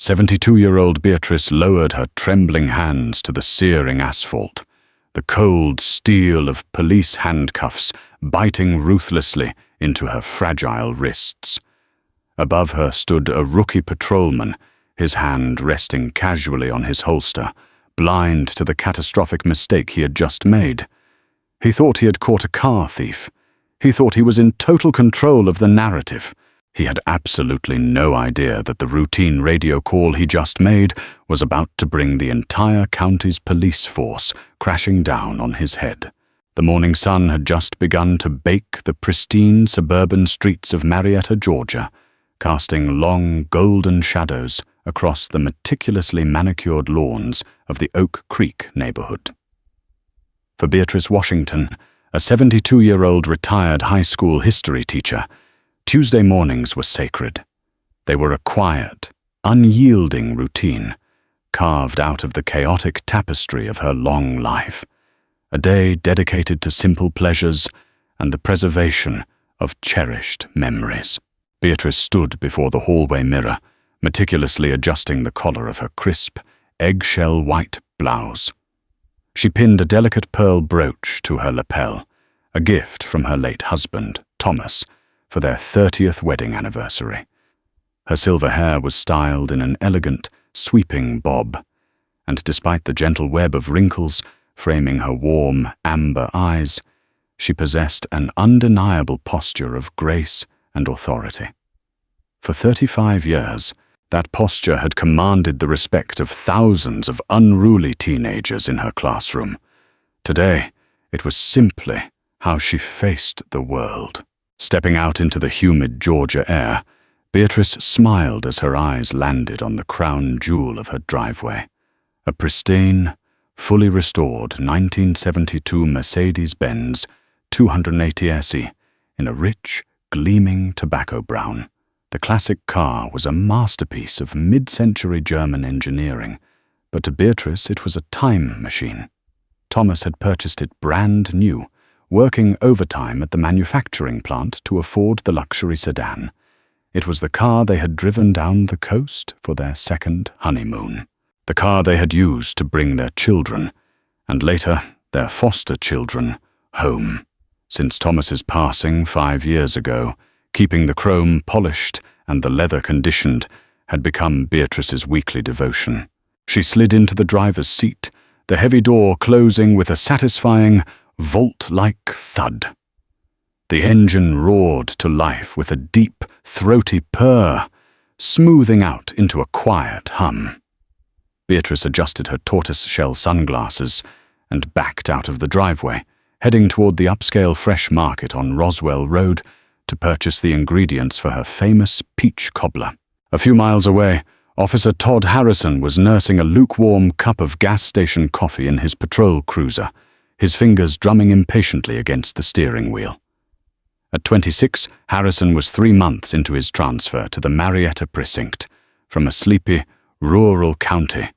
72-year-old Beatrice lowered her trembling hands to the searing asphalt, the cold steel of police handcuffs biting ruthlessly into her fragile wrists. Above her stood a rookie patrolman, his hand resting casually on his holster, blind to the catastrophic mistake he had just made. He thought he had caught a car thief. He thought he was in total control of the narrative. He had absolutely no idea that the routine radio call he just made was about to bring the entire county's police force crashing down on his head. The morning sun had just begun to bake the pristine suburban streets of Marietta, Georgia, casting long golden shadows across the meticulously manicured lawns of the Oak Creek neighborhood. For Beatrice Washington, a 72-year-old retired high school history teacher, Tuesday mornings were sacred. They were a quiet, unyielding routine, carved out of the chaotic tapestry of her long life, a day dedicated to simple pleasures and the preservation of cherished memories. Beatrice stood before the hallway mirror, meticulously adjusting the collar of her crisp, eggshell white blouse. She pinned a delicate pearl brooch to her lapel, a gift from her late husband, Thomas, for their 30th wedding anniversary. Her silver hair was styled in an elegant, sweeping bob, and despite the gentle web of wrinkles framing her warm, amber eyes, she possessed an undeniable posture of grace and authority. For 35 years, that posture had commanded the respect of thousands of unruly teenagers in her classroom. Today, it was simply how she faced the world. Stepping out into the humid Georgia air, Beatrice smiled as her eyes landed on the crown jewel of her driveway, a pristine, fully restored 1972 Mercedes-Benz 280 SE in a rich, gleaming tobacco brown. The classic car was a masterpiece of mid-century German engineering, but to Beatrice it was a time machine. Thomas had purchased it brand new, working overtime at the manufacturing plant to afford the luxury sedan. It was the car they had driven down the coast for their second honeymoon. The car they had used to bring their children, and later their foster children, home. Since Thomas's passing 5 years ago, keeping the chrome polished and the leather conditioned had become Beatrice's weekly devotion. She slid into the driver's seat, the heavy door closing with a satisfying, vault-like thud. The engine roared to life with a deep, throaty purr, smoothing out into a quiet hum. Beatrice adjusted her tortoise-shell sunglasses and backed out of the driveway, heading toward the upscale fresh market on Roswell Road to purchase the ingredients for her famous peach cobbler. A few miles away, Officer Todd Harrison was nursing a lukewarm cup of gas station coffee in his patrol cruiser, his fingers drumming impatiently against the steering wheel. At 26, Harrison was 3 months into his transfer to the Marietta precinct, from a sleepy, rural county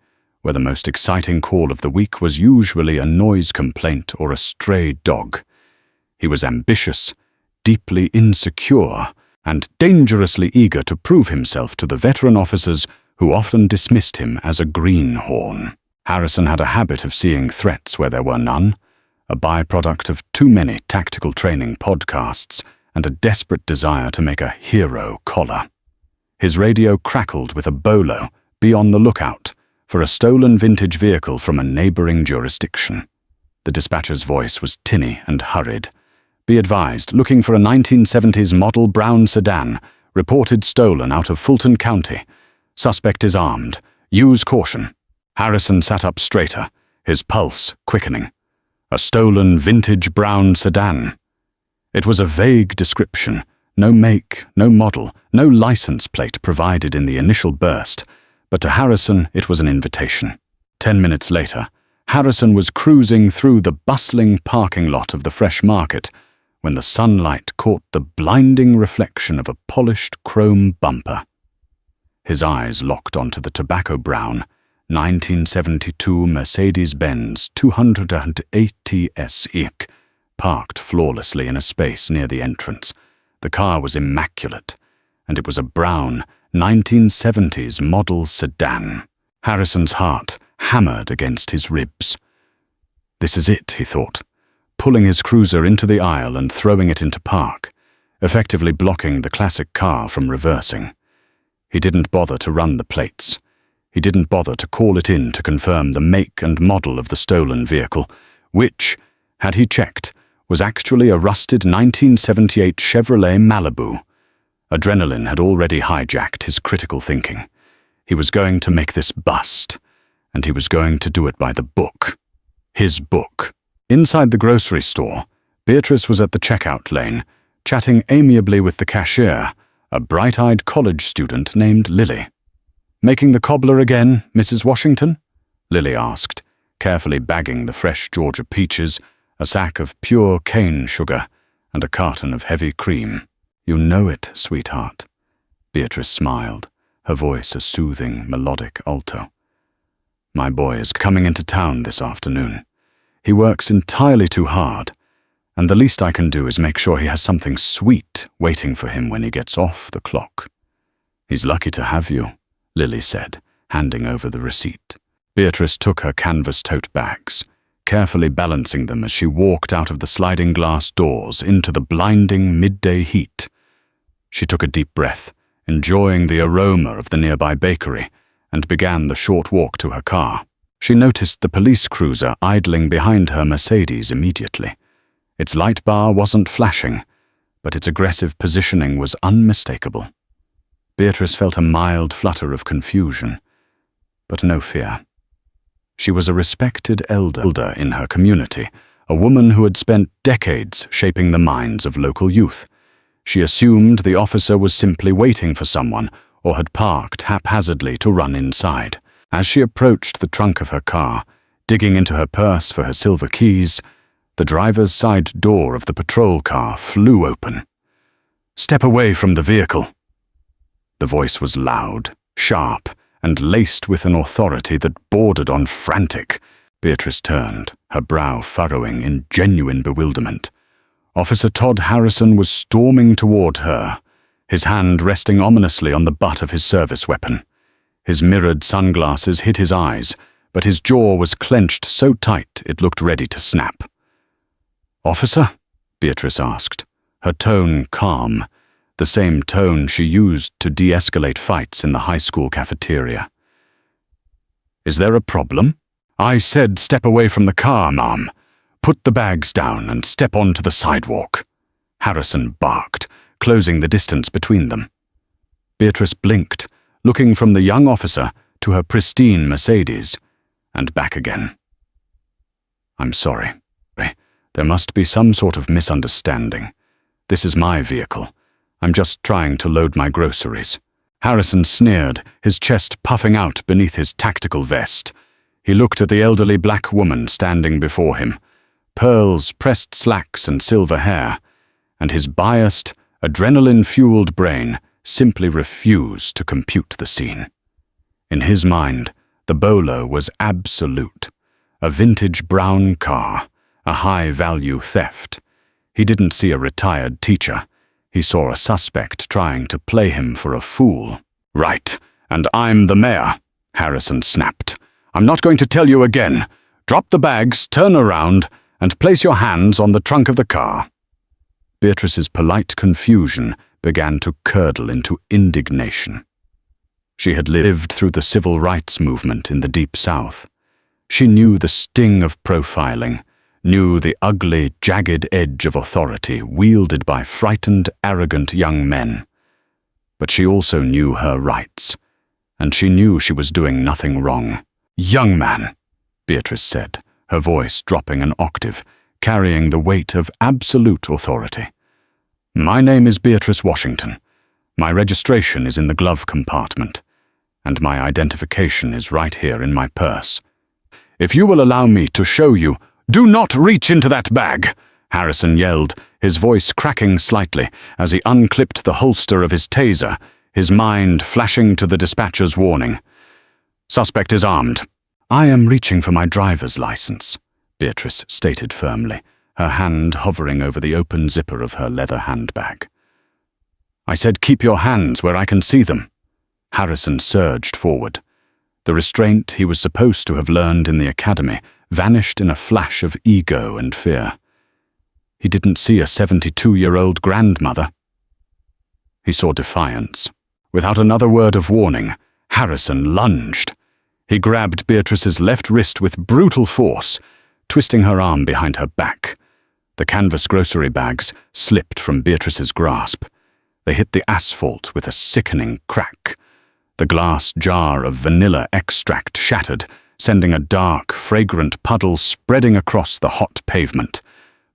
where the most exciting call of the week was usually a noise complaint or a stray dog. He was ambitious, deeply insecure, and dangerously eager to prove himself to the veteran officers who often dismissed him as a greenhorn. Harrison had a habit of seeing threats where there were none, a byproduct of too many tactical training podcasts and a desperate desire to make a hero collar. His radio crackled with a bolo, "Be on the lookout," for a stolen vintage vehicle from a neighboring jurisdiction. The dispatcher's voice was tinny and hurried. "Be advised, looking for a 1970s model brown sedan, reported stolen out of Fulton County. Suspect is armed. Use caution." Harrison sat up straighter, his pulse quickening. A stolen vintage brown sedan. It was a vague description, no make, no model, no license plate provided in the initial burst, but to Harrison it was an invitation. 10 minutes later, Harrison was cruising through the bustling parking lot of the Fresh Market when the sunlight caught the blinding reflection of a polished chrome bumper. His eyes locked onto the tobacco brown 1972 Mercedes-Benz 280 SE, parked flawlessly in a space near the entrance. The car was immaculate, and it was a brown, 1970s model sedan. Harrison's heart hammered against his ribs. This is it, he thought, pulling his cruiser into the aisle and throwing it into park, effectively blocking the classic car from reversing. He didn't bother to run the plates. He didn't bother to call it in to confirm the make and model of the stolen vehicle, which, had he checked, was actually a rusted 1978 Chevrolet Malibu. Adrenaline had already hijacked his critical thinking. He was going to make this bust, and he was going to do it by the book. His book. Inside the grocery store, Beatrice was at the checkout lane, chatting amiably with the cashier, a bright-eyed college student named Lily. "Making the cobbler again, Mrs. Washington?" Lily asked, carefully bagging the fresh Georgia peaches, a sack of pure cane sugar, and a carton of heavy cream. "You know it, sweetheart." Beatrice smiled, her voice a soothing, melodic alto. "My boy is coming into town this afternoon. He works entirely too hard, and the least I can do is make sure he has something sweet waiting for him when he gets off the clock." "He's lucky to have you," Lily said, handing over the receipt. Beatrice took her canvas tote bags, carefully balancing them as she walked out of the sliding glass doors into the blinding midday heat. She took a deep breath, enjoying the aroma of the nearby bakery, and began the short walk to her car. She noticed the police cruiser idling behind her Mercedes immediately. Its light bar wasn't flashing, but its aggressive positioning was unmistakable. Beatrice felt a mild flutter of confusion, but no fear. She was a respected elder in her community, a woman who had spent decades shaping the minds of local youth. She assumed the officer was simply waiting for someone or had parked haphazardly to run inside. As she approached the trunk of her car, digging into her purse for her silver keys, the driver's side door of the patrol car flew open. "Step away from the vehicle." The voice was loud, sharp, and laced with an authority that bordered on frantic. Beatrice turned, her brow furrowing in genuine bewilderment. Officer Todd Harrison was storming toward her, his hand resting ominously on the butt of his service weapon. His mirrored sunglasses hid his eyes, but his jaw was clenched so tight it looked ready to snap. "Officer?" Beatrice asked, her tone calm, the same tone she used to de-escalate fights in the high school cafeteria. "Is there a problem?" "I said step away from the car, Mom. Put the bags down and step onto the sidewalk," Harrison barked, closing the distance between them. Beatrice blinked, looking from the young officer to her pristine Mercedes, and back again. "I'm sorry. There must be some sort of misunderstanding. This is my vehicle. I'm just trying to load my groceries." Harrison sneered, his chest puffing out beneath his tactical vest. He looked at the elderly black woman standing before him, pearls, pressed slacks, and silver hair, and his biased, adrenaline-fueled brain simply refused to compute the scene. In his mind, the bolo was absolute, a vintage brown car, a high-value theft. He didn't see a retired teacher. He saw a suspect trying to play him for a fool. "Right, and I'm the mayor," Harrison snapped. "I'm not going to tell you again. Drop the bags, turn around, and place your hands on the trunk of the car." Beatrice's polite confusion began to curdle into indignation. She had lived through the civil rights movement in the Deep South. She knew the sting of profiling, knew the ugly, jagged edge of authority wielded by frightened, arrogant young men. But she also knew her rights, and she knew she was doing nothing wrong. "Young man," Beatrice said, her voice dropping an octave, carrying the weight of absolute authority. "My name is Beatrice Washington. My registration is in the glove compartment, and my identification is right here in my purse. If you will allow me to show you—" "Do not reach into that bag!" Harrison yelled, his voice cracking slightly as he unclipped the holster of his taser, his mind flashing to the dispatcher's warning. "Suspect is armed." "I am reaching for my driver's license," Beatrice stated firmly, her hand hovering over the open zipper of her leather handbag. "I said keep your hands where I can see them," Harrison surged forward. The restraint he was supposed to have learned in the academy vanished in a flash of ego and fear. He didn't see a 72-year-old grandmother. He saw defiance. Without another word of warning, Harrison lunged. He grabbed Beatrice's left wrist with brutal force, twisting her arm behind her back. The canvas grocery bags slipped from Beatrice's grasp. They hit the asphalt with a sickening crack. The glass jar of vanilla extract shattered, sending a dark, fragrant puddle spreading across the hot pavement.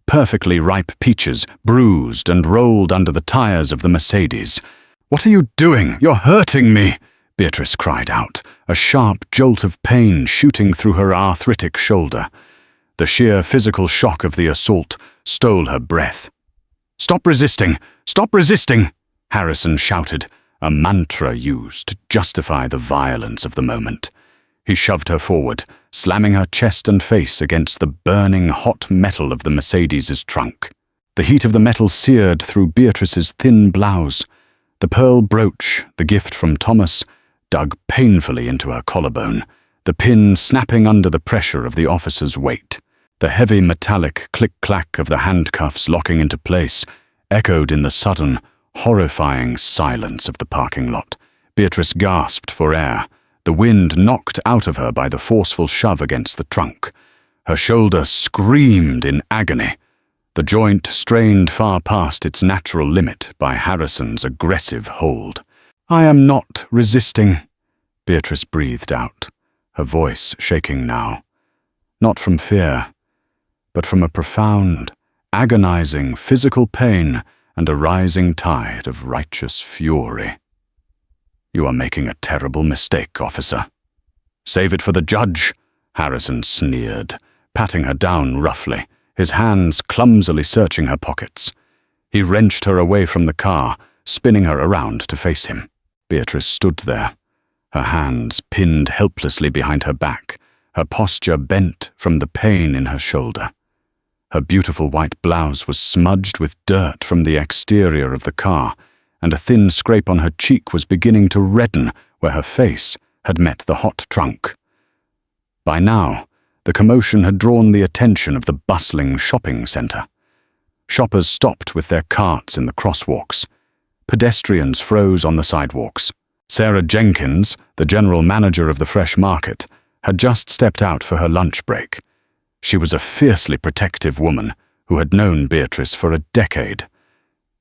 Perfectly ripe peaches bruised and rolled under the tires of the Mercedes. "What are you doing? You're hurting me!" Beatrice cried out, a sharp jolt of pain shooting through her arthritic shoulder. The sheer physical shock of the assault stole her breath. "Stop resisting! Stop resisting!" Harrison shouted, a mantra used to justify the violence of the moment. He shoved her forward, slamming her chest and face against the burning hot metal of the Mercedes's trunk. The heat of the metal seared through Beatrice's thin blouse. The pearl brooch, the gift from Thomas, dug painfully into her collarbone, the pin snapping under the pressure of the officer's weight. The heavy metallic click-clack of the handcuffs locking into place echoed in the sudden, horrifying silence of the parking lot. Beatrice gasped for air, the wind knocked out of her by the forceful shove against the trunk. Her shoulder screamed in agony. The joint strained far past its natural limit by Harrison's aggressive hold. "I am not resisting," Beatrice breathed out, her voice shaking now. Not from fear, but from a profound, agonizing physical pain and a rising tide of righteous fury. "You are making a terrible mistake, officer." "Save it for the judge," Harrison sneered, patting her down roughly, his hands clumsily searching her pockets. He wrenched her away from the car, spinning her around to face him. Beatrice stood there, her hands pinned helplessly behind her back, her posture bent from the pain in her shoulder. Her beautiful white blouse was smudged with dirt from the exterior of the car, and a thin scrape on her cheek was beginning to redden where her face had met the hot trunk. By now, the commotion had drawn the attention of the bustling shopping center. Shoppers stopped with their carts in the crosswalks. Pedestrians froze on the sidewalks. Sarah Jenkins, the general manager of the fresh market, had just stepped out for her lunch break. She was a fiercely protective woman who had known Beatrice for a decade.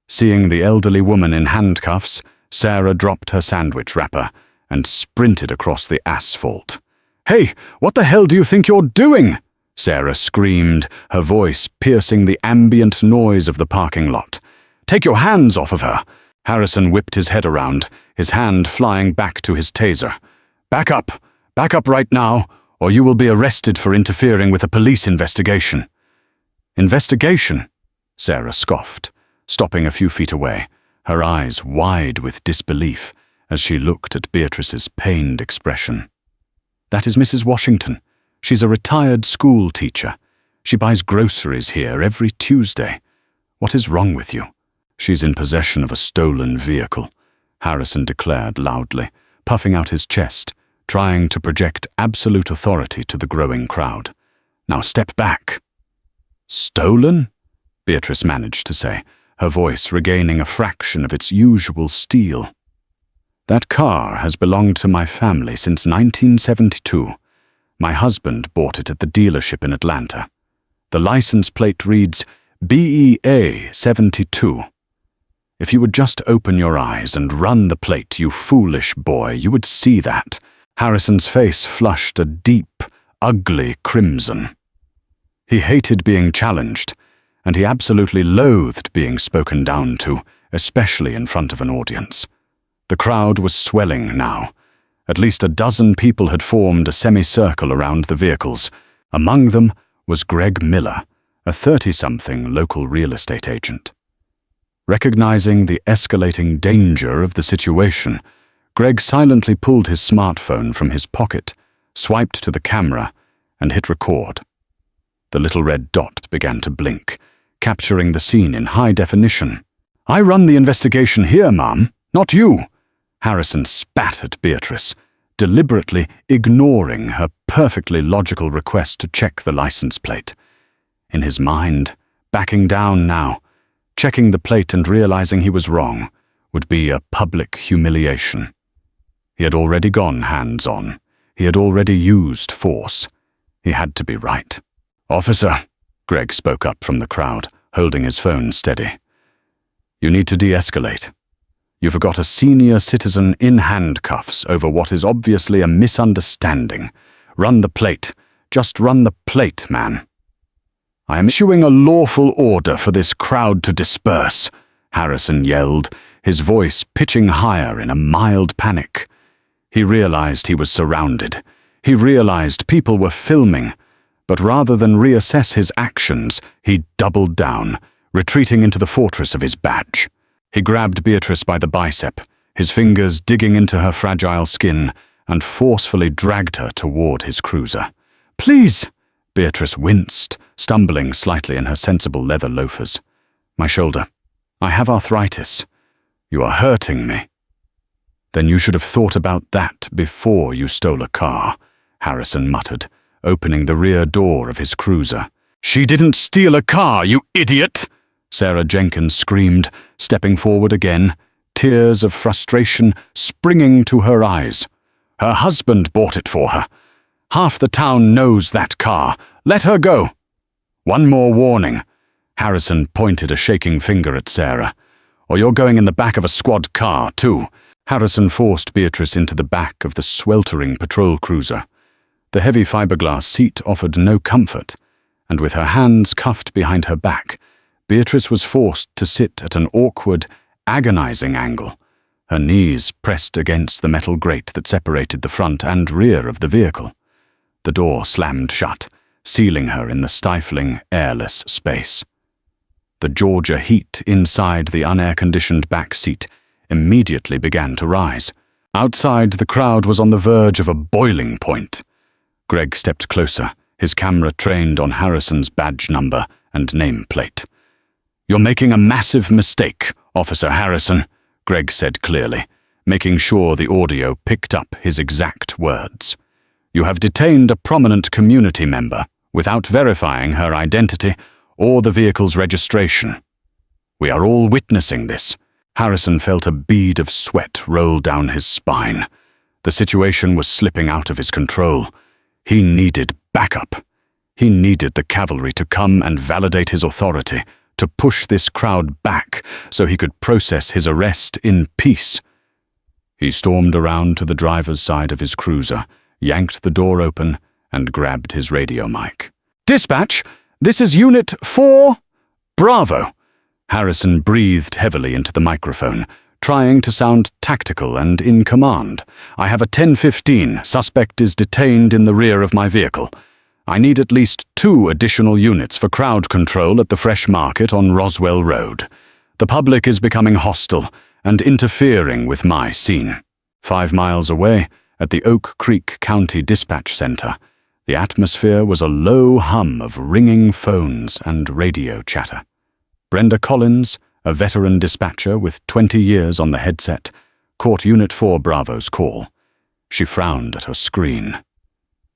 Seeing the elderly woman in handcuffs, Sarah dropped her sandwich wrapper and sprinted across the asphalt. "Hey, what the hell do you think you're doing?" Sarah screamed, her voice piercing the ambient noise of the parking lot. "Take your hands off of her!" Harrison whipped his head around, his hand flying back to his taser. Back up right now, or you will be arrested for interfering with a police investigation." "Investigation?" Sarah scoffed, stopping a few feet away, her eyes wide with disbelief as she looked at Beatrice's pained expression. "That is Mrs. Washington. She's a retired school teacher. She buys groceries here every Tuesday. What is wrong with you?" "She's in possession of a stolen vehicle," Harrison declared loudly, puffing out his chest, trying to project absolute authority to the growing crowd. "Now step back." "Stolen?" Beatrice managed to say, her voice regaining a fraction of its usual steel. "That car has belonged to my family since 1972. My husband bought it at the dealership in Atlanta. The license plate reads BEA 72. If you would just open your eyes and run the plate, you foolish boy, you would see that." Harrison's face flushed a deep, ugly crimson. He hated being challenged, and he absolutely loathed being spoken down to, especially in front of an audience. The crowd was swelling now. At least a dozen people had formed a semicircle around the vehicles. Among them was Greg Miller, a 30-something local real estate agent. Recognizing the escalating danger of the situation, Greg silently pulled his smartphone from his pocket, swiped to the camera, and hit record. The little red dot began to blink, capturing the scene in high definition. "I run the investigation here, ma'am, not you," Harrison spat at Beatrice, deliberately ignoring her perfectly logical request to check the license plate. In his mind, backing down now, checking the plate and realizing he was wrong, would be a public humiliation. He had already gone hands-on. He had already used force. He had to be right. "Officer," Greg spoke up from the crowd, holding his phone steady. "You need to de-escalate. You've got a senior citizen in handcuffs over what is obviously a misunderstanding. Run the plate. Just run the plate, man." "I am issuing a lawful order for this crowd to disperse," Harrison yelled, his voice pitching higher in a mild panic. He realized he was surrounded. He realized people were filming. But rather than reassess his actions, he doubled down, retreating into the fortress of his badge. He grabbed Beatrice by the bicep, his fingers digging into her fragile skin, and forcefully dragged her toward his cruiser. "Please!" Beatrice winced, stumbling slightly in her sensible leather loafers. "My shoulder. I have arthritis. You are hurting me." "Then you should have thought about that before you stole a car," Harrison muttered, opening the rear door of his cruiser. "She didn't steal a car, you idiot!" Sarah Jenkins screamed, stepping forward again, tears of frustration springing to her eyes. "Her husband bought it for her. Half the town knows that car. Let her go." "One more warning." Harrison pointed a shaking finger at Sarah. "Or you're going in the back of a squad car, too." Harrison forced Beatrice into the back of the sweltering patrol cruiser. The heavy fiberglass seat offered no comfort, and with her hands cuffed behind her back, Beatrice was forced to sit at an awkward, agonizing angle, her knees pressed against the metal grate that separated the front and rear of the vehicle. The door slammed shut, sealing her in the stifling, airless space. The Georgia heat inside the unair-conditioned back seat immediately began to rise. Outside, the crowd was on the verge of a boiling point. Greg stepped closer, his camera trained on Harrison's badge number and nameplate. "You're making a massive mistake, Officer Harrison," Greg said clearly, making sure the audio picked up his exact words. "You have detained a prominent community member without verifying her identity or the vehicle's registration. We are all witnessing this." Harrison felt a bead of sweat roll down his spine. The situation was slipping out of his control. He needed backup. He needed the cavalry to come and validate his authority, to push this crowd back so he could process his arrest in peace. He stormed around to the driver's side of his cruiser, yanked the door open, and grabbed his radio mic. "Dispatch, this is Unit 4, Bravo." Harrison breathed heavily into the microphone, trying to sound tactical and in command. "I have a 1015. Suspect is detained in the rear of my vehicle. I need at least 2 additional units for crowd control at the Fresh Market on Roswell Road. The public is becoming hostile and interfering with my scene." 5 miles away, at the Oak Creek County Dispatch Center, the atmosphere was a low hum of ringing phones and radio chatter. Brenda Collins, a veteran dispatcher with 20 years on the headset, caught Unit 4 Bravo's call. She frowned at her screen.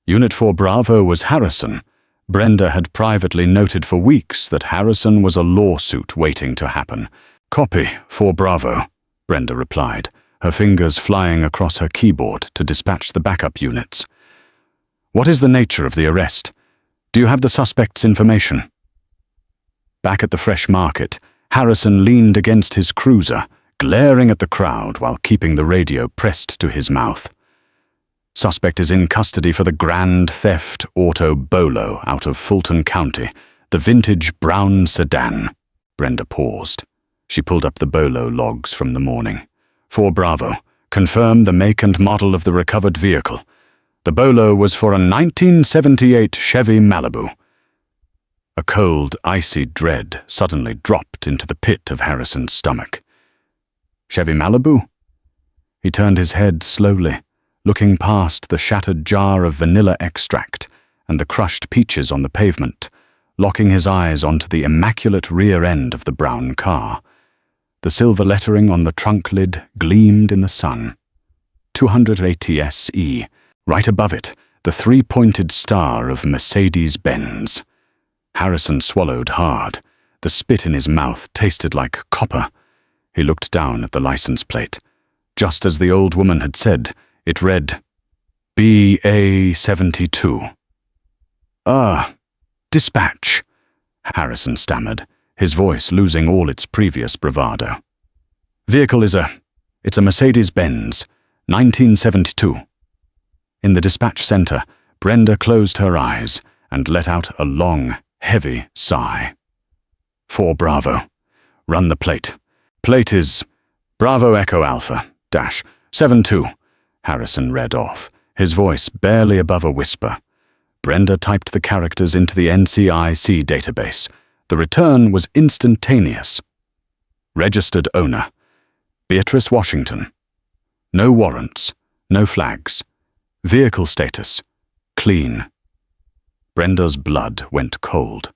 Unit 4 Bravo was Harrison. Brenda had privately noted for weeks that Harrison was a lawsuit waiting to happen. "Copy, 4 Bravo," Brenda replied, her fingers flying across her keyboard to dispatch the backup units. "What is the nature of the arrest? Do you have the suspect's information?" Back at the Fresh Market, Harrison leaned against his cruiser, glaring at the crowd while keeping the radio pressed to his mouth. "Suspect is in custody for the grand theft auto bolo out of Fulton County, the vintage brown sedan." Brenda paused. She pulled up the bolo logs from the morning. 4 Bravo, confirm the make and model of the recovered vehicle. The bolo was for a 1978 Chevy Malibu. A cold, icy dread suddenly dropped into the pit of Harrison's stomach. "Chevy Malibu?" He turned his head slowly, looking past the shattered jar of vanilla extract and the crushed peaches on the pavement, locking his eyes onto the immaculate rear end of the brown car. The silver lettering on the trunk lid gleamed in the sun. 280 SE. Right above it, the three-pointed star of Mercedes-Benz. Harrison swallowed hard. The spit in his mouth tasted like copper. He looked down at the license plate. Just as the old woman had said, it read, BA-72. Dispatch, Harrison stammered, his voice losing all its previous bravado. Vehicle it's a Mercedes-Benz, 1972. In the dispatch center, Brenda closed her eyes and let out a long, heavy sigh. 4 Bravo. Run the plate. Plate is Bravo Echo Alpha, -72, Harrison read off, his voice barely above a whisper. Brenda typed the characters into the NCIC database. The return was instantaneous. Registered owner, Beatrice Washington. No warrants, no flags. Vehicle status, clean. Brenda's blood went cold.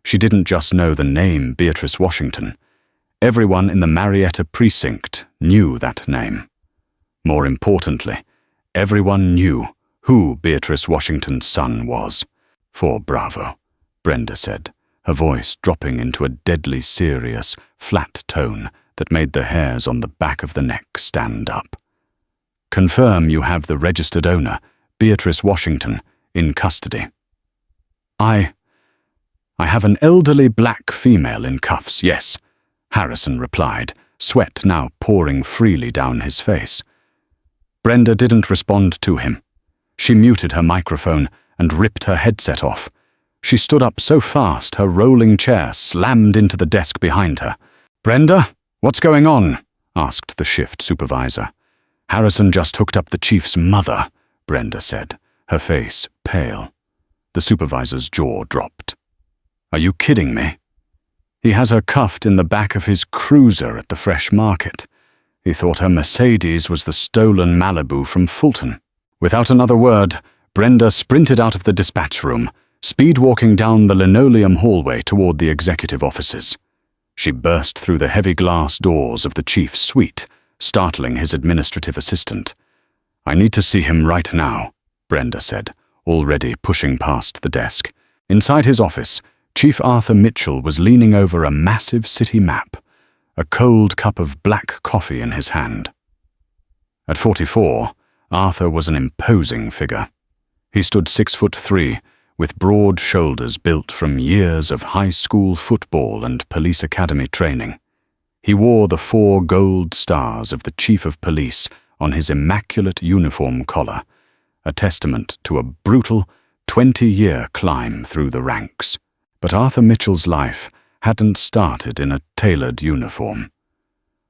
She didn't just know the name Beatrice Washington. Everyone in the Marietta precinct knew that name. More importantly, everyone knew who Beatrice Washington's son was. 4 Bravo, Brenda said, her voice dropping into a deadly serious, flat tone that made the hairs on the back of the neck stand up. Confirm you have the registered owner, Beatrice Washington, in custody. I have an elderly black female in cuffs, yes, Harrison replied, sweat now pouring freely down his face. Brenda didn't respond to him. She muted her microphone and ripped her headset off. She stood up so fast her rolling chair slammed into the desk behind her. Brenda, what's going on? Asked the shift supervisor. Harrison just hooked up the chief's mother, Brenda said, her face pale. The supervisor's jaw dropped. Are you kidding me? He has her cuffed in the back of his cruiser at the Fresh Market. He thought her Mercedes was the stolen Malibu from Fulton. Without another word, Brenda sprinted out of the dispatch room, speed-walking down the linoleum hallway toward the executive offices. She burst through the heavy glass doors of the chief's suite, startling his administrative assistant. I need to see him right now, Brenda said, already pushing past the desk. Inside his office, Chief Arthur Mitchell was leaning over a massive city map, a cold cup of black coffee in his hand. At 44, Arthur was an imposing figure. He stood 6'3", with broad shoulders built from years of high school football and police academy training. He wore the 4 gold stars of the Chief of Police on his immaculate uniform collar, a testament to a brutal 20-year climb through the ranks. But Arthur Mitchell's life hadn't started in a tailored uniform.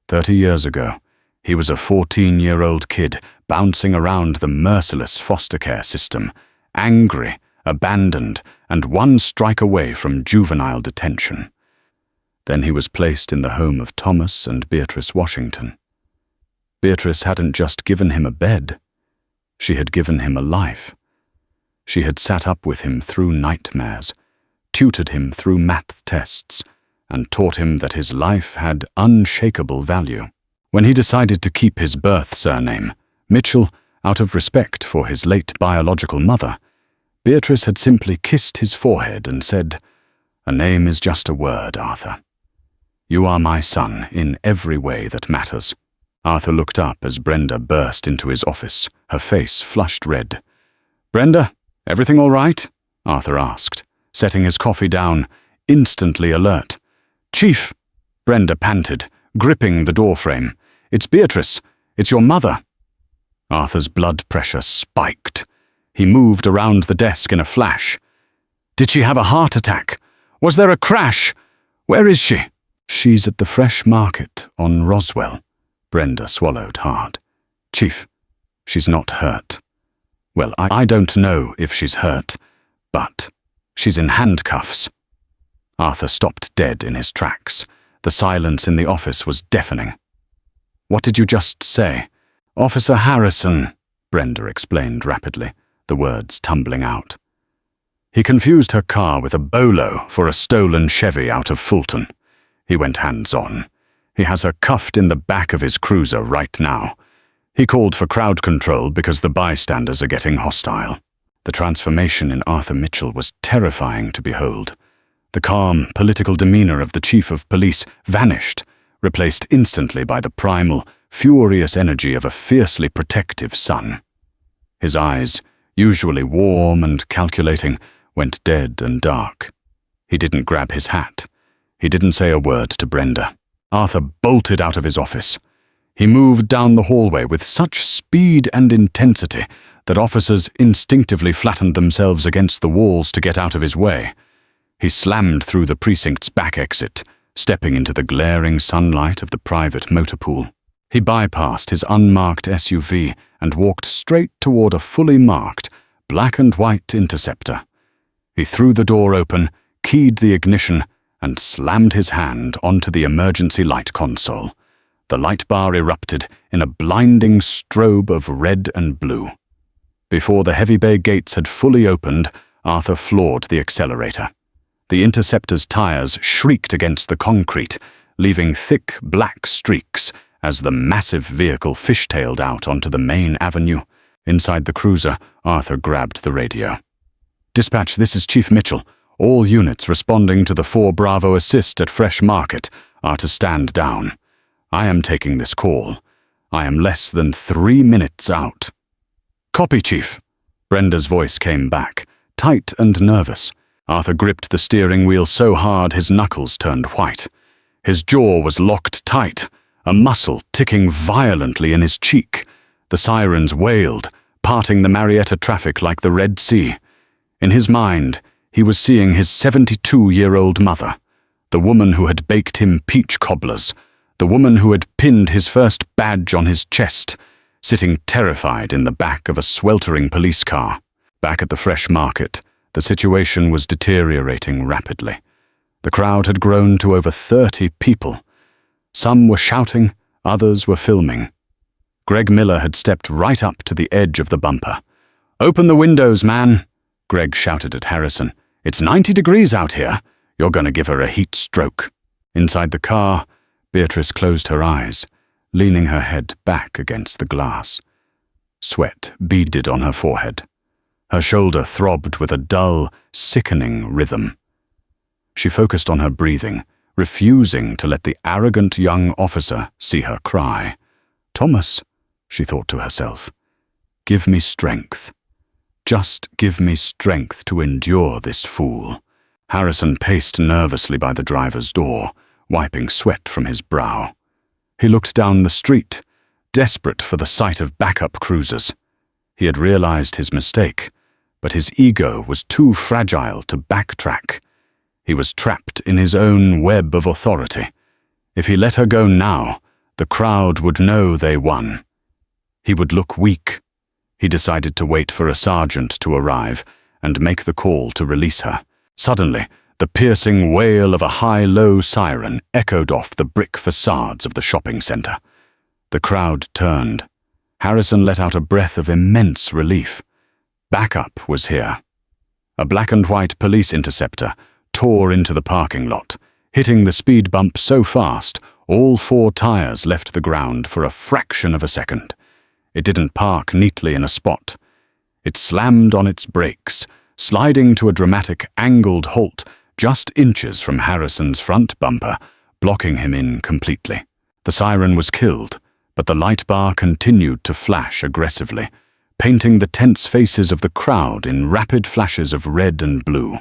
30 years ago, he was a 14-year-old kid bouncing around the merciless foster care system, angry, abandoned, and 1 strike away from juvenile detention. Then he was placed in the home of Thomas and Beatrice Washington. Beatrice hadn't just given him a bed. She had given him a life. She had sat up with him through nightmares, tutored him through math tests, and taught him that his life had unshakable value. When he decided to keep his birth surname, Mitchell, out of respect for his late biological mother, Beatrice had simply kissed his forehead and said, "A name is just a word, Arthur. You are my son in every way that matters." Arthur looked up as Brenda burst into his office, her face flushed red. "Brenda, everything all right?" Arthur asked, setting his coffee down, instantly alert. "Chief," Brenda panted, gripping the doorframe. "It's Beatrice. It's your mother." Arthur's blood pressure spiked. He moved around the desk in a flash. "Did she have a heart attack? Was there a crash? Where is she?" "She's at the Fresh Market on Roswell." Brenda swallowed hard. "Chief, she's not hurt." "Well, I don't know if she's hurt, but she's in handcuffs." Arthur stopped dead in his tracks. The silence in the office was deafening. "What did you just say?" "Officer Harrison," Brenda explained rapidly, the words tumbling out. "He confused her car with a bolo for a stolen Chevy out of Fulton. He went hands-on. He has her cuffed in the back of his cruiser right now. He called for crowd control because the bystanders are getting hostile. The transformation in Arthur Mitchell was terrifying to behold. The calm, political demeanor of the chief of police vanished, replaced instantly by the primal, furious energy of a fiercely protective son. His eyes, usually warm and calculating, went dead and dark. He didn't grab his hat. He didn't say a word to Brenda. Arthur bolted out of his office. He moved down the hallway with such speed and intensity that officers instinctively flattened themselves against the walls to get out of his way. He slammed through the precinct's back exit, stepping into the glaring sunlight of the private motor pool. He bypassed his unmarked SUV and walked straight toward a fully marked, black and white Interceptor. He threw the door open, keyed the ignition, and slammed his hand onto the emergency light console. The light bar erupted in a blinding strobe of red and blue. Before the heavy bay gates had fully opened, Arthur floored the accelerator. The Interceptor's tires shrieked against the concrete, leaving thick black streaks as the massive vehicle fishtailed out onto the main avenue. Inside the cruiser, Arthur grabbed the radio. "Dispatch, this is Chief Mitchell. All units responding to the 4 Bravo assist at Fresh Market are to stand down. I am taking this call. I am less than 3 minutes out." "Copy, Chief." Brenda's voice came back, tight and nervous. Arthur gripped the steering wheel so hard his knuckles turned white. His jaw was locked tight, a muscle ticking violently in his cheek. The sirens wailed, parting the Marietta traffic like the Red Sea. In his mind, he was seeing his 72-year-old mother, the woman who had baked him peach cobblers, the woman who had pinned his first badge on his chest, sitting terrified in the back of a sweltering police car. Back at the Fresh Market, the situation was deteriorating rapidly. The crowd had grown to over 30 people. Some were shouting, others were filming. Greg Miller had stepped right up to the edge of the bumper. "Open the windows, man," Greg shouted at Harrison. "It's 90 degrees out here. You're going to give her a heat stroke." Inside the car, Beatrice closed her eyes, leaning her head back against the glass. Sweat beaded on her forehead. Her shoulder throbbed with a dull, sickening rhythm. She focused on her breathing, refusing to let the arrogant young officer see her cry. "Thomas," she thought to herself, "give me strength. Just give me strength to endure this fool." Harrison paced nervously by the driver's door, wiping sweat from his brow. He looked down the street, desperate for the sight of backup cruisers. He had realized his mistake, but his ego was too fragile to backtrack. He was trapped in his own web of authority. If he let her go now, the crowd would know they won. He would look weak. He decided to wait for a sergeant to arrive and make the call to release her. Suddenly, the piercing wail of a high-low siren echoed off the brick facades of the shopping center. The crowd turned. Harrison let out a breath of immense relief. Backup was here. A black and white police interceptor tore into the parking lot, hitting the speed bump so fast all 4 tires left the ground for a fraction of a second. It didn't park neatly in a spot. It slammed on its brakes, sliding to a dramatic angled halt just inches from Harrison's front bumper, blocking him in completely. The siren was killed, but the light bar continued to flash aggressively, painting the tense faces of the crowd in rapid flashes of red and blue.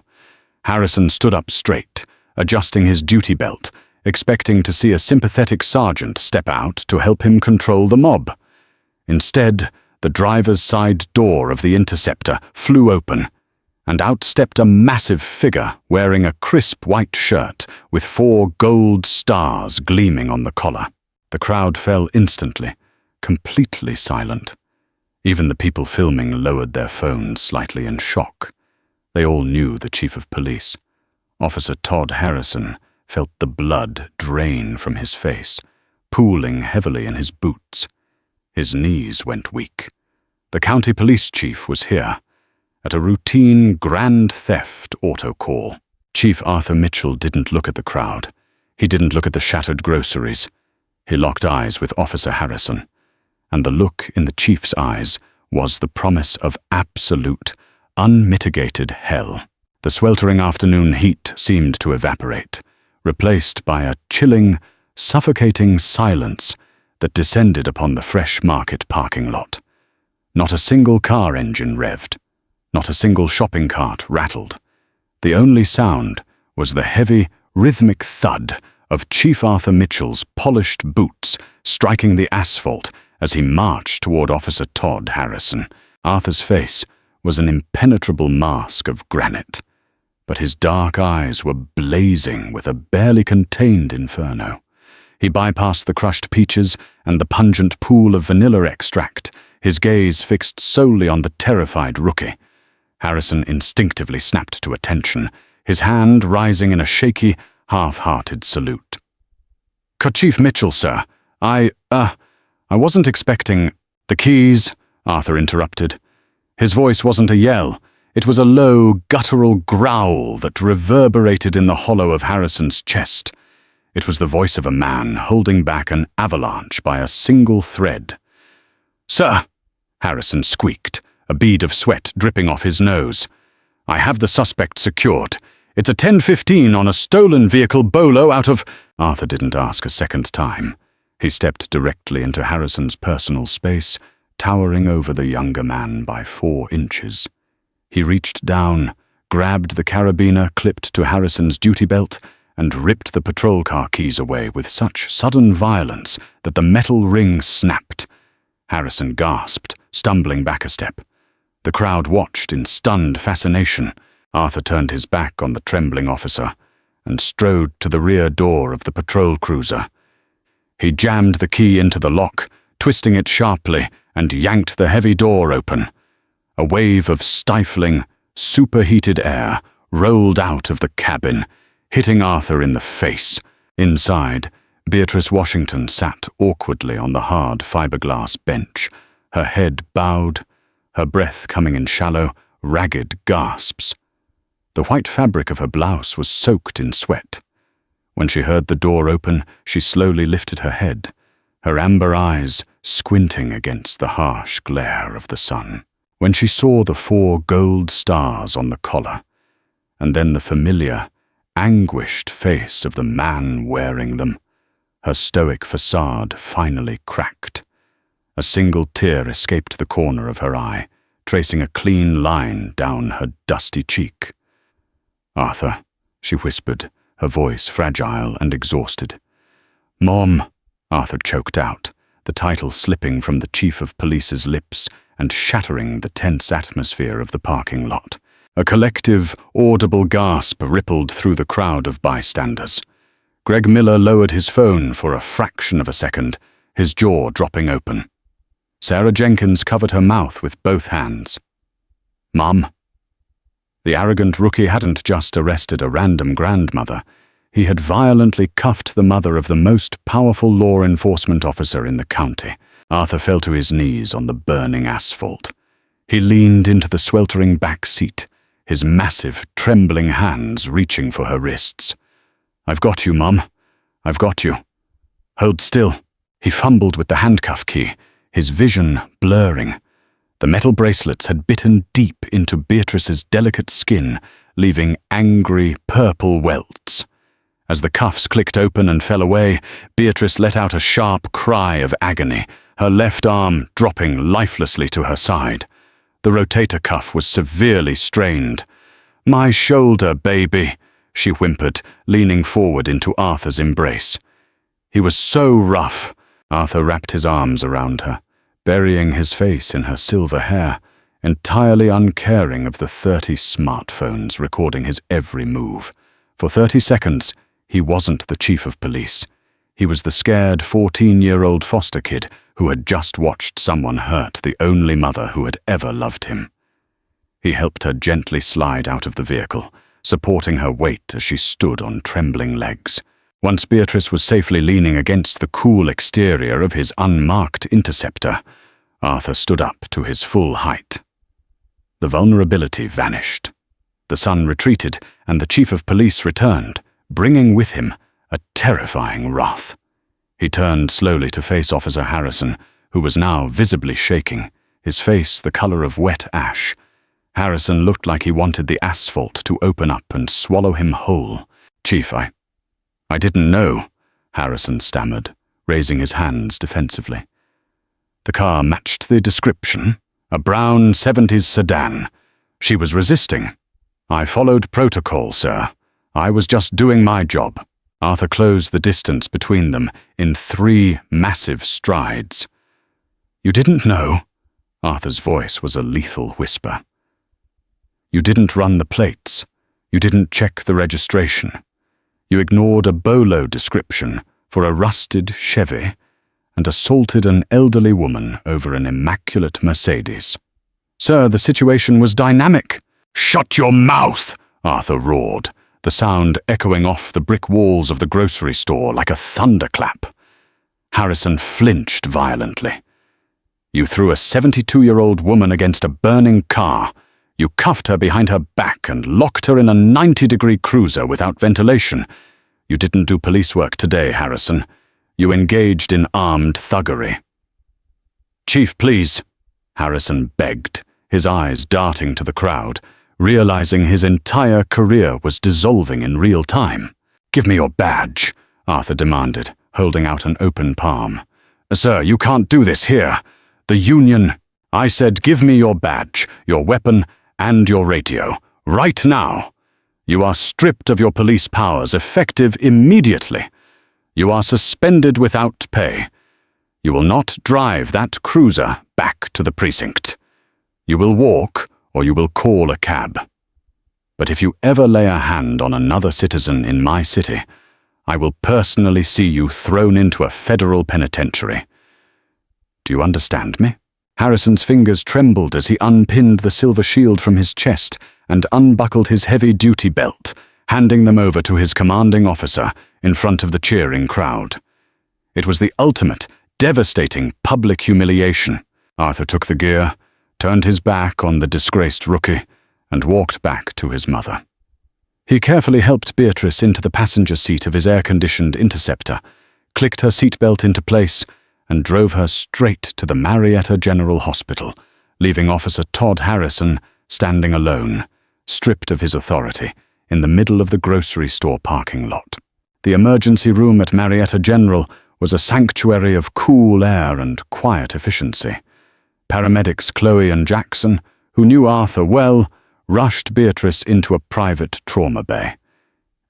Harrison stood up straight, adjusting his duty belt, expecting to see a sympathetic sergeant step out to help him control the mob. Instead, the driver's side door of the Interceptor flew open, and out stepped a massive figure wearing a crisp white shirt with 4 gold stars gleaming on the collar. The crowd fell instantly, completely silent. Even the people filming lowered their phones slightly in shock. They all knew the chief of police. Officer Todd Harrison felt the blood drain from his face, pooling heavily in his boots. His knees went weak. The county police chief was here, at a routine grand theft auto call. Chief Arthur Mitchell didn't look at the crowd. He didn't look at the shattered groceries. He locked eyes with Officer Harrison. and the look in the chief's eyes was the promise of absolute, unmitigated hell. The sweltering afternoon heat seemed to evaporate, replaced by a chilling, suffocating silence that descended upon the Fresh Market parking lot. Not a single car engine revved. Not a single shopping cart rattled. The only sound was the heavy, rhythmic thud of Chief Arthur Mitchell's polished boots striking the asphalt as he marched toward Officer Todd Harrison. Arthur's face was an impenetrable mask of granite, but his dark eyes were blazing with a barely contained inferno. He bypassed the crushed peaches and the pungent pool of vanilla extract, his gaze fixed solely on the terrified rookie. Harrison instinctively snapped to attention, his hand rising in a shaky, half-hearted salute. "Chief Mitchell, sir. I wasn't expecting—" "The keys," Arthur interrupted. His voice wasn't a yell. It was a low, guttural growl that reverberated in the hollow of Harrison's chest. It was the voice of a man holding back an avalanche by a single thread. "Sir," Harrison squeaked, a bead of sweat dripping off his nose. "I have the suspect secured. It's a 10:15 on a stolen vehicle bolo out of—" Arthur didn't ask a second time. He stepped directly into Harrison's personal space, towering over the younger man by 4 inches. He reached down, grabbed the carabiner clipped to Harrison's duty belt, and ripped the patrol car keys away with such sudden violence that the metal ring snapped. Harrison gasped, stumbling back a step. The crowd watched in stunned fascination. Arthur turned his back on the trembling officer and strode to the rear door of the patrol cruiser. He jammed the key into the lock, twisting it sharply, and yanked the heavy door open. A wave of stifling, superheated air rolled out of the cabin, hitting Arthur in the face. Inside, Beatrice Washington sat awkwardly on the hard fiberglass bench, her head bowed, her breath coming in shallow, ragged gasps. The white fabric of her blouse was soaked in sweat. When she heard the door open, she slowly lifted her head, her amber eyes squinting against the harsh glare of the sun. When she saw the 4 gold stars on the collar, and then the familiar, anguished face of the man wearing them, her stoic facade finally cracked. A single tear escaped the corner of her eye, tracing a clean line down her dusty cheek. "Arthur," she whispered, her voice fragile and exhausted. "Mom," Arthur choked out, the title slipping from the chief of police's lips and shattering the tense atmosphere of the parking lot. A collective, audible gasp rippled through the crowd of bystanders. Greg Miller lowered his phone for a fraction of a second, his jaw dropping open. Sarah Jenkins covered her mouth with both hands. "Mom." The arrogant rookie hadn't just arrested a random grandmother. He had violently cuffed the mother of the most powerful law enforcement officer in the county. Arthur fell to his knees on the burning asphalt. He leaned into the sweltering back seat, his massive, trembling hands reaching for her wrists. "I've got you, Mom. I've got you. Hold still." He fumbled with the handcuff key, his vision blurring. The metal bracelets had bitten deep into Beatrice's delicate skin, leaving angry, purple welts. As the cuffs clicked open and fell away, Beatrice let out a sharp cry of agony, her left arm dropping lifelessly to her side. The rotator cuff was severely strained. "My shoulder, baby," she whimpered, leaning forward into Arthur's embrace. He was so rough. Arthur wrapped his arms around her, burying his face in her silver hair, entirely uncaring of the 30 smartphones recording his every move. For 30 seconds, he wasn't the chief of police. He was the scared 14-year-old foster kid who had just watched someone hurt the only mother who had ever loved him. He helped her gently slide out of the vehicle, supporting her weight as she stood on trembling legs. Once Beatrice was safely leaning against the cool exterior of his unmarked Interceptor, Arthur stood up to his full height. The vulnerability vanished. The sun retreated, and the chief of police returned, bringing with him a terrifying wrath. He turned slowly to face Officer Harrison, who was now visibly shaking, his face the color of wet ash. Harrison looked like he wanted the asphalt to open up and swallow him whole. "Chief, I didn't know," Harrison stammered, raising his hands defensively. The car matched the description, a brown 70s sedan. She was resisting. "I followed protocol, sir. I was just doing my job." Arthur closed the distance between them in 3 massive strides. "You didn't know?" Arthur's voice was a lethal whisper. "You didn't run the plates. You didn't check the registration. You ignored a bolo description for a rusted Chevy and assaulted an elderly woman over an immaculate Mercedes. Sir, the situation was dynamic." "Shut your mouth!" Arthur roared, the sound echoing off the brick walls of the grocery store like a thunderclap. Harrison flinched violently. "You threw a 72-year-old woman against a burning car. You cuffed her behind her back and locked her in a 90-degree cruiser without ventilation. You didn't do police work today, Harrison. You engaged in armed thuggery." "Chief, please," Harrison begged, his eyes darting to the crowd, realizing his entire career was dissolving in real time. "Give me your badge," Arthur demanded, holding out an open palm. "Sir, you can't do this here. The Union—" "I said give me your badge, your weapon, and your radio, right now. You are stripped of your police powers, effective immediately. You are suspended without pay. You will not drive that cruiser back to the precinct. You will walk, or you will call a cab. But if you ever lay a hand on another citizen in my city, I will personally see you thrown into a federal penitentiary. Do you understand me?" Harrison's fingers trembled as he unpinned the silver shield from his chest and unbuckled his heavy-duty belt, handing them over to his commanding officer in front of the cheering crowd. It was the ultimate, devastating public humiliation. Arthur took the gear, turned his back on the disgraced rookie, and walked back to his mother. He carefully helped Beatrice into the passenger seat of his air-conditioned Interceptor, clicked her seatbelt into place, and drove her straight to the Marietta General Hospital, leaving Officer Todd Harrison standing alone, stripped of his authority, in the middle of the grocery store parking lot. The emergency room at Marietta General was a sanctuary of cool air and quiet efficiency. Paramedics Chloe and Jackson, who knew Arthur well, rushed Beatrice into a private trauma bay.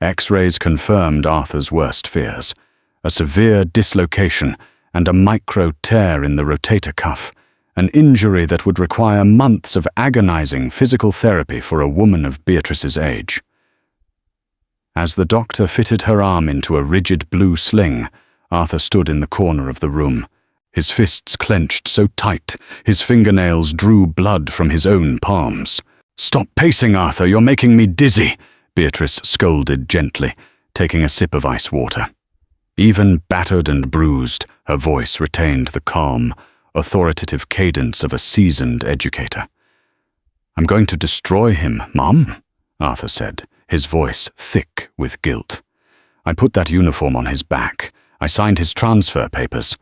X-rays confirmed Arthur's worst fears, a severe dislocation and a micro tear in the rotator cuff, an injury that would require months of agonizing physical therapy for a woman of Beatrice's age. As the doctor fitted her arm into a rigid blue sling, Arthur stood in the corner of the room, his fists clenched so tight his fingernails drew blood from his own palms. "Stop pacing, Arthur, you're making me dizzy," Beatrice scolded gently, taking a sip of ice water. Even battered and bruised, her voice retained the calm, authoritative cadence of a seasoned educator. "I'm going to destroy him, Mom," Arthur said, his voice thick with guilt. "I put that uniform on his back. I signed his transfer papers.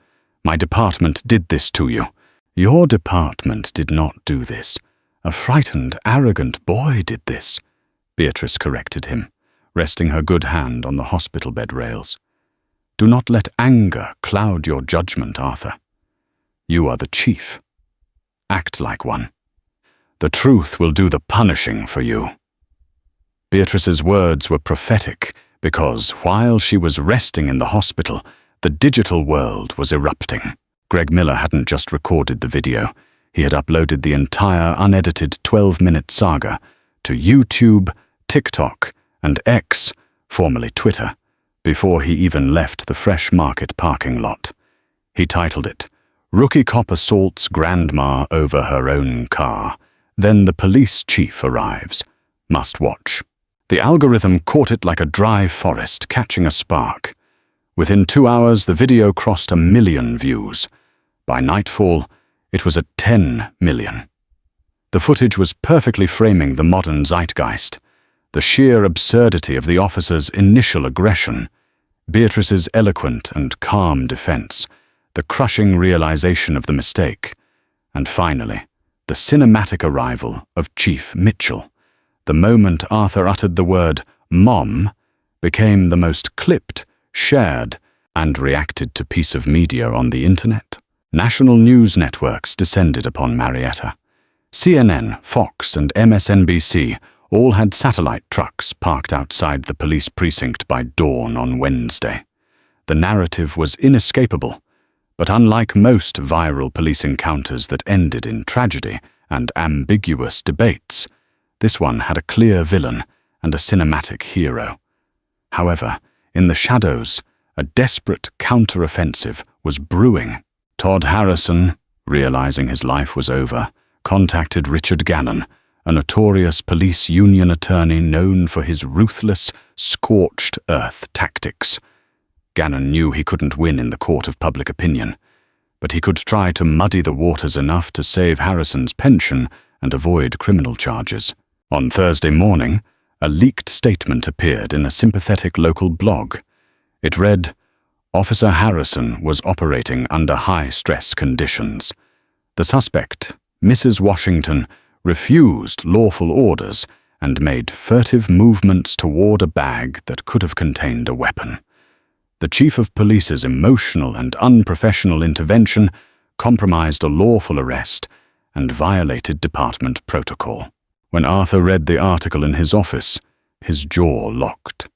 My department did this to you." "Your department did not do this. A frightened, arrogant boy did this," Beatrice corrected him, resting her good hand on the hospital bed rails. "Do not let anger cloud your judgment, Arthur. You are the chief. Act like one. The truth will do the punishing for you." Beatrice's words were prophetic because, while she was resting in the hospital, the digital world was erupting. Greg Miller hadn't just recorded the video. He had uploaded the entire unedited 12-minute saga to YouTube, TikTok, and X, formerly Twitter, before he even left the Fresh Market parking lot. He titled it, "Rookie Cop Assaults Grandma Over Her Own Car. Then the Police Chief Arrives. Must Watch." The algorithm caught it like a dry forest catching a spark. Within 2 hours, the video crossed 1 million views. By nightfall, it was at 10 million. The footage was perfectly framing the modern zeitgeist, the sheer absurdity of the officer's initial aggression, Beatrice's eloquent and calm defense, the crushing realization of the mistake, and finally, the cinematic arrival of Chief Mitchell. The moment Arthur uttered the word "Mom" became the most clipped, shared, and reacted to piece of media on the internet. National news networks descended upon Marietta. CNN, Fox, and MSNBC all had satellite trucks parked outside the police precinct by dawn on Wednesday. The narrative was inescapable, but unlike most viral police encounters that ended in tragedy and ambiguous debates, this one had a clear villain and a cinematic hero. However, in the shadows, a desperate counter-offensive was brewing. Todd Harrison, realizing his life was over, contacted Richard Gannon, a notorious police union attorney known for his ruthless, scorched earth tactics. Gannon knew he couldn't win in the court of public opinion, but he could try to muddy the waters enough to save Harrison's pension and avoid criminal charges. On Thursday morning, a leaked statement appeared in a sympathetic local blog. It read, "Officer Harrison was operating under high-stress conditions. The suspect, Mrs. Washington, refused lawful orders and made furtive movements toward a bag that could have contained a weapon. The chief of police's emotional and unprofessional intervention compromised a lawful arrest and violated department protocol." When Arthur read the article in his office, his jaw locked.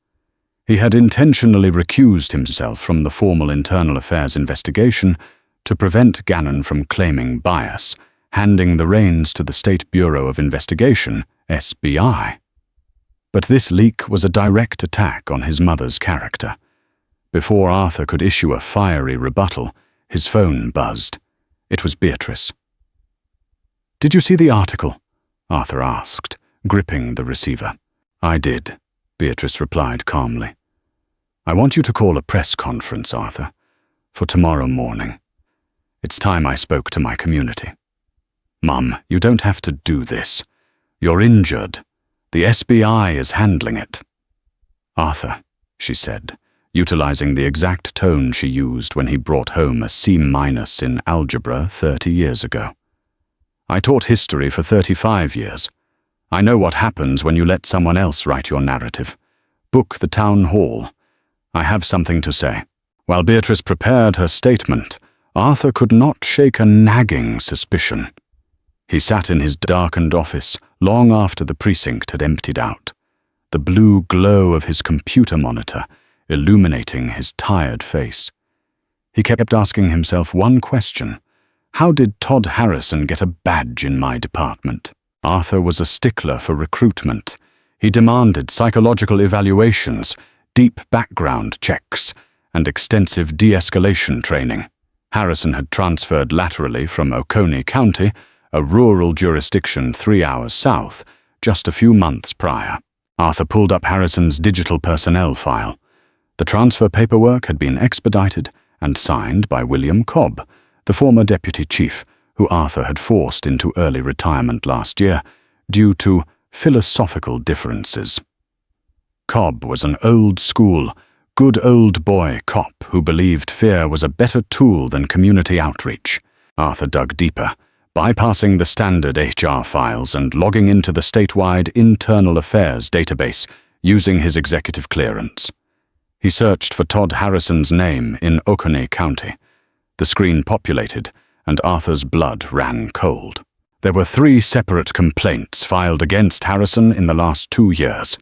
He had intentionally recused himself from the formal internal affairs investigation to prevent Gannon from claiming bias, handing the reins to the State Bureau of Investigation, SBI. But this leak was a direct attack on his mother's character. Before Arthur could issue a fiery rebuttal, his phone buzzed. It was Beatrice. "Did you see the article?" Arthur asked, gripping the receiver. "I did," Beatrice replied calmly. "I want you to call a press conference, Arthur, for tomorrow morning. It's time I spoke to my community. Mum, you don't have to do this. You're injured. The SBI is handling it." "Arthur," she said, utilizing the exact tone she used when he brought home a C- in algebra 30 years ago. "I taught history for 35 years. I know what happens when you let someone else write your narrative. Book the town hall. I have something to say." While Beatrice prepared her statement, Arthur could not shake a nagging suspicion. He sat in his darkened office long after the precinct had emptied out, the blue glow of his computer monitor illuminating his tired face. He kept asking himself one question: how did Todd Harrison get a badge in my department? Arthur was a stickler for recruitment. He demanded psychological evaluations, deep background checks, and extensive de-escalation training. Harrison had transferred laterally from Oconee County, a rural jurisdiction 3 hours south, just a few months prior. Arthur pulled up Harrison's digital personnel file. The transfer paperwork had been expedited and signed by William Cobb, the former deputy chief, who Arthur had forced into early retirement last year due to philosophical differences. Cobb was an old-school, good old boy cop who believed fear was a better tool than community outreach. Arthur dug deeper, bypassing the standard HR files and logging into the statewide internal affairs database using his executive clearance. He searched for Todd Harrison's name in Oconee County. The screen populated, and Arthur's blood ran cold. There were 3 separate complaints filed against Harrison in the last 2 years.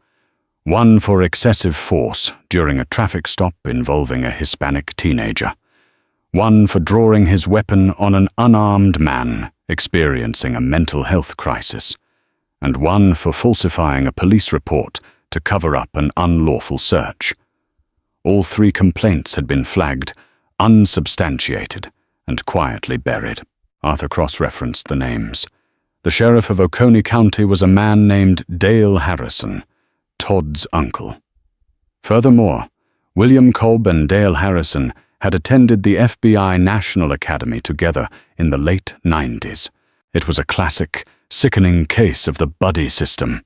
One for excessive force during a traffic stop involving a Hispanic teenager. One for drawing his weapon on an unarmed man experiencing a mental health crisis. And one for falsifying a police report to cover up an unlawful search. All 3 complaints had been flagged unsubstantiated and quietly buried. Arthur cross-referenced the names. The sheriff of Oconee County was a man named Dale Harrison, Todd's uncle. Furthermore, William Cobb and Dale Harrison had attended the FBI National Academy together in the late 90s. It was a classic, sickening case of the buddy system.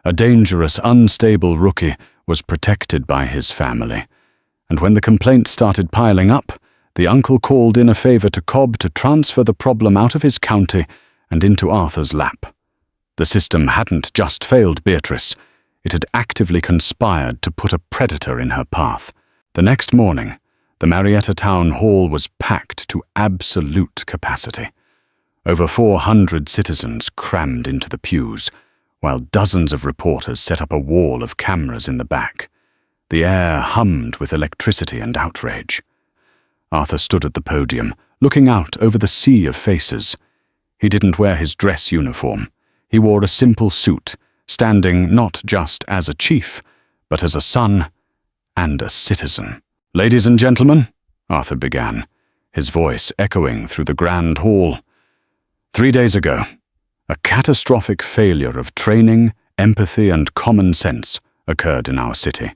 A dangerous, unstable rookie was protected by his family, and when the complaints started piling up, The uncle called in a favor to Cobb to transfer the problem out of his county and into Arthur's lap. The system hadn't just failed Beatrice, it had actively conspired to put a predator in her path. The next morning, the Marietta Town Hall was packed to absolute capacity. Over 400 citizens crammed into the pews, while dozens of reporters set up a wall of cameras in the back. The air hummed with electricity and outrage. Arthur stood at the podium, looking out over the sea of faces. He didn't wear his dress uniform. He wore a simple suit, standing not just as a chief, but as a son and a citizen. "Ladies and gentlemen," Arthur began, his voice echoing through the grand hall. 3 days ago, a catastrophic failure of training, empathy, and common sense occurred in our city.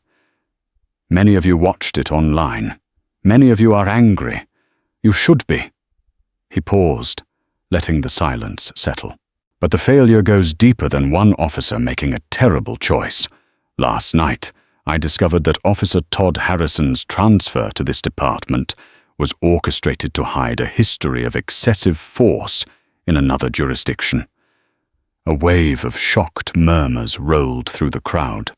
Many of you watched it online. Many of you are angry. You should be. He paused, letting the silence settle. But the failure goes deeper than one officer making a terrible choice. Last night, I discovered that Officer Todd Harrison's transfer to this department was orchestrated to hide a history of excessive force in another jurisdiction. A wave of shocked murmurs rolled through the crowd.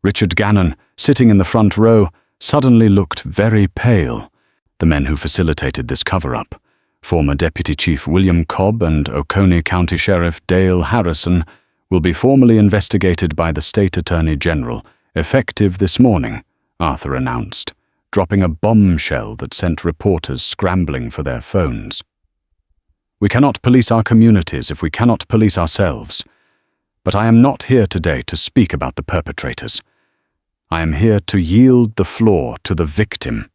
Richard Gannon, sitting in the front row, suddenly looked very pale. The men who facilitated this cover-up, former Deputy Chief William Cobb and Oconee County Sheriff Dale Harrison, will be formally investigated by the State Attorney General, effective this morning, Arthur announced, dropping a bombshell that sent reporters scrambling for their phones. We cannot police our communities if we cannot police ourselves. But I am not here today to speak about the perpetrators. I am here to yield the floor to the victim,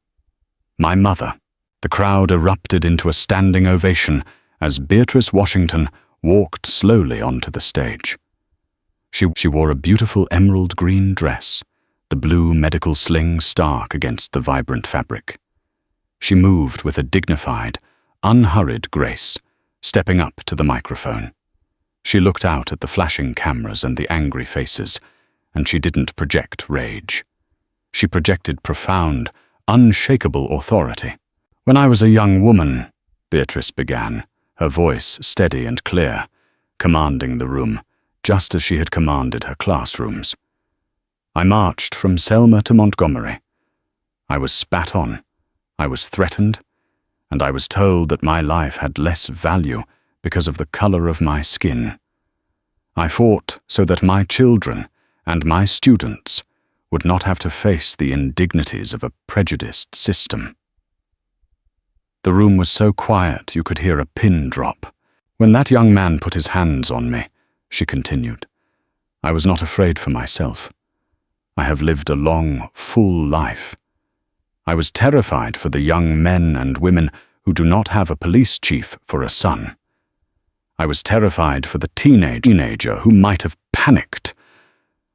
my mother. The crowd erupted into a standing ovation as Beatrice Washington walked slowly onto the stage. She wore a beautiful emerald green dress, the blue medical sling stark against the vibrant fabric. She moved with a dignified, unhurried grace, stepping up to the microphone. She looked out at the flashing cameras and the angry faces, and she didn't project rage. She projected profound, unshakable authority. "When I was a young woman," Beatrice began, her voice steady and clear, commanding the room, just as she had commanded her classrooms. "I marched from Selma to Montgomery. I was spat on, I was threatened, and I was told that my life had less value because of the color of my skin. I fought so that my children and my students would not have to face the indignities of a prejudiced system." The room was so quiet you could hear a pin drop. "When that young man put his hands on me," she continued, "I was not afraid for myself. I have lived a long, full life. I was terrified for the young men and women who do not have a police chief for a son. I was terrified for the teenager who might have panicked.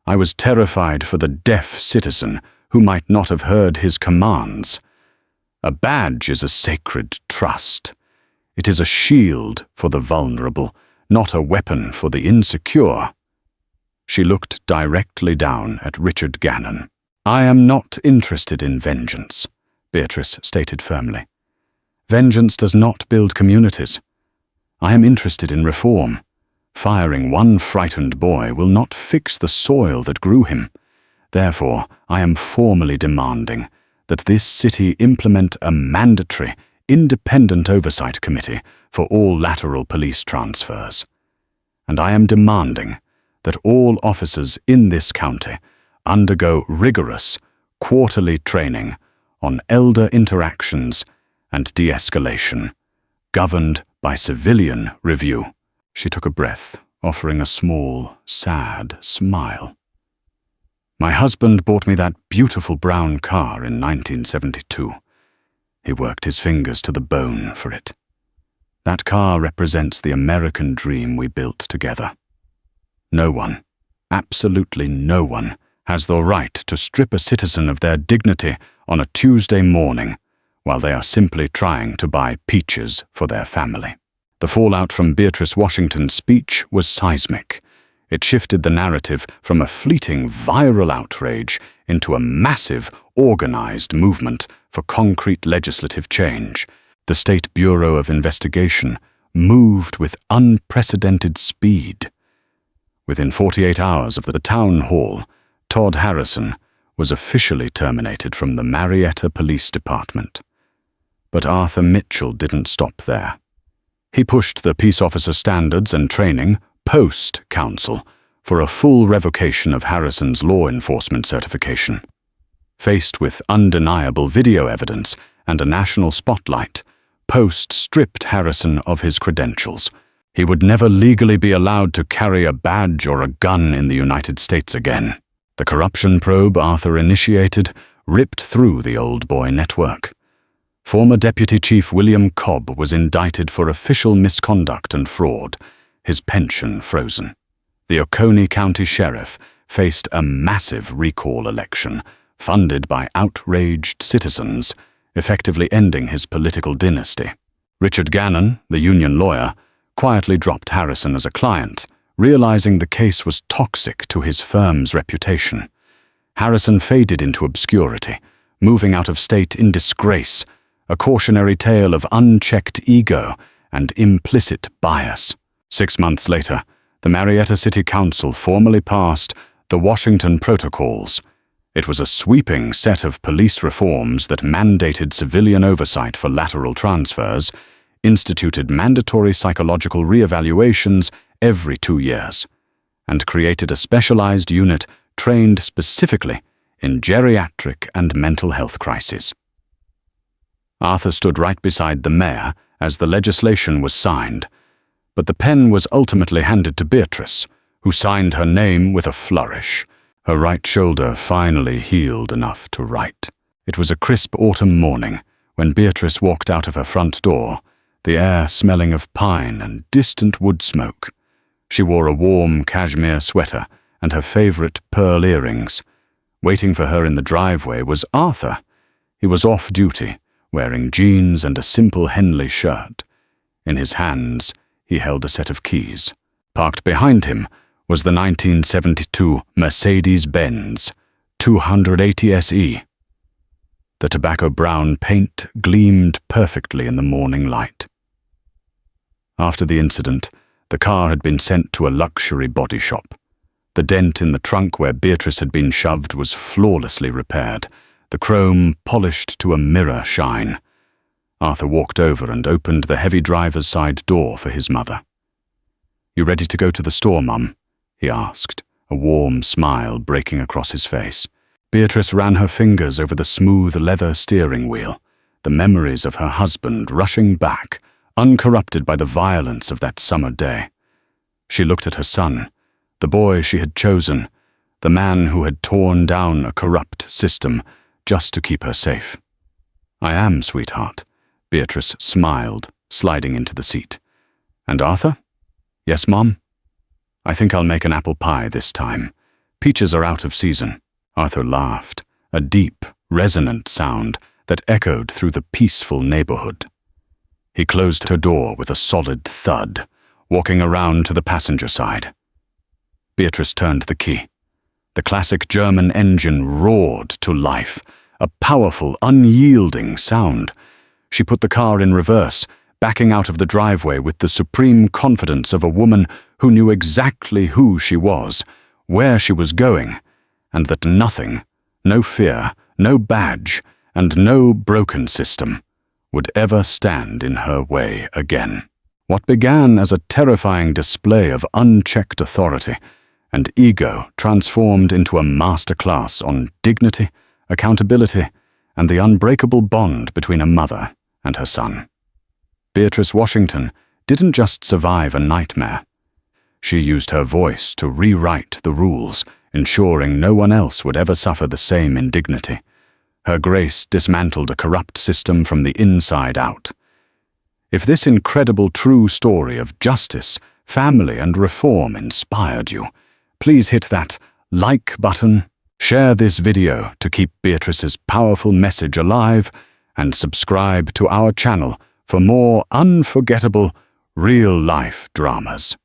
I was terrified for the deaf citizen who might not have heard his commands. A badge is a sacred trust. It is a shield for the vulnerable, not a weapon for the insecure." She looked directly down at Richard Gannon. "I am not interested in vengeance," Beatrice stated firmly. "Vengeance does not build communities. I am interested in reform. Firing one frightened boy will not fix the soil that grew him. Therefore, I am formally demanding that this city implement a mandatory, independent oversight committee for all lateral police transfers. And I am demanding that all officers in this county undergo rigorous, quarterly training on elder interactions and de-escalation, governed by civilian review." She took a breath, offering a small, sad smile. "My husband bought me that beautiful brown car in 1972. He worked his fingers to the bone for it. That car represents the American dream we built together. No one, absolutely no one, has the right to strip a citizen of their dignity on a Tuesday morning while they are simply trying to buy peaches for their family." The fallout from Beatrice Washington's speech was seismic. It shifted the narrative from a fleeting viral outrage into a massive, organized movement for concrete legislative change. The State Bureau of Investigation moved with unprecedented speed. Within 48 hours of the town hall, Todd Harrison was officially terminated from the Marietta Police Department. But Arthur Mitchell didn't stop there. He pushed the peace officer standards and training post-council for a full revocation of Harrison's law enforcement certification. Faced with undeniable video evidence and a national spotlight, Post stripped Harrison of his credentials. He would never legally be allowed to carry a badge or a gun in the United States again. The corruption probe Arthur initiated ripped through the old boy network. Former Deputy Chief William Cobb was indicted for official misconduct and fraud, his pension frozen. The Oconee County Sheriff faced a massive recall election funded by outraged citizens, effectively ending his political dynasty. Richard Gannon, the union lawyer, quietly dropped Harrison as a client, realizing the case was toxic to his firm's reputation. Harrison faded into obscurity, moving out of state in disgrace, a cautionary tale of unchecked ego and implicit bias. 6 months later, the Marietta City Council formally passed the Washington Protocols. It was a sweeping set of police reforms that mandated civilian oversight for lateral transfers, instituted mandatory psychological re-evaluations every 2 years, and created a specialized unit trained specifically in geriatric and mental health crises. Arthur stood right beside the mayor as the legislation was signed, but the pen was ultimately handed to Beatrice, who signed her name with a flourish. Her right shoulder finally healed enough to write. It was a crisp autumn morning when Beatrice walked out of her front door, the air smelling of pine and distant wood smoke. She wore a warm cashmere sweater and her favorite pearl earrings. Waiting for her in the driveway was Arthur. He was off duty, wearing jeans and a simple Henley shirt. In his hands, he held a set of keys. Parked behind him was the 1972 Mercedes-Benz 280 SE. The tobacco-brown paint gleamed perfectly in the morning light. After the incident, the car had been sent to a luxury body shop. The dent in the trunk where Beatrice had been shoved was flawlessly repaired, the chrome polished to a mirror shine. Arthur walked over and opened the heavy driver's side door for his mother. "You ready to go to the store, Mum?" he asked, a warm smile breaking across his face. Beatrice ran her fingers over the smooth leather steering wheel, the memories of her husband rushing back, uncorrupted by the violence of that summer day. She looked at her son, the boy she had chosen, the man who had torn down a corrupt system just to keep her safe. "I am, sweetheart," Beatrice smiled, sliding into the seat. "And Arthur?" "Yes, Mom?" "I think I'll make an apple pie this time. Peaches are out of season." Arthur laughed, a deep, resonant sound that echoed through the peaceful neighborhood. He closed her door with a solid thud, walking around to the passenger side. Beatrice turned the key. The classic German engine roared to life, a powerful, unyielding sound. She put the car in reverse, backing out of the driveway with the supreme confidence of a woman who knew exactly who she was, where she was going, and that nothing, no fear, no badge, and no broken system would ever stand in her way again. What began as a terrifying display of unchecked authority and ego transformed into a masterclass on dignity, accountability, and the unbreakable bond between a mother and her son. Beatrice Washington didn't just survive a nightmare. She used her voice to rewrite the rules, ensuring no one else would ever suffer the same indignity. Her grace dismantled a corrupt system from the inside out. If this incredible true story of justice, family, and reform inspired you, please hit that like button, share this video to keep Beatrice's powerful message alive, and subscribe to our channel for more unforgettable, real-life dramas.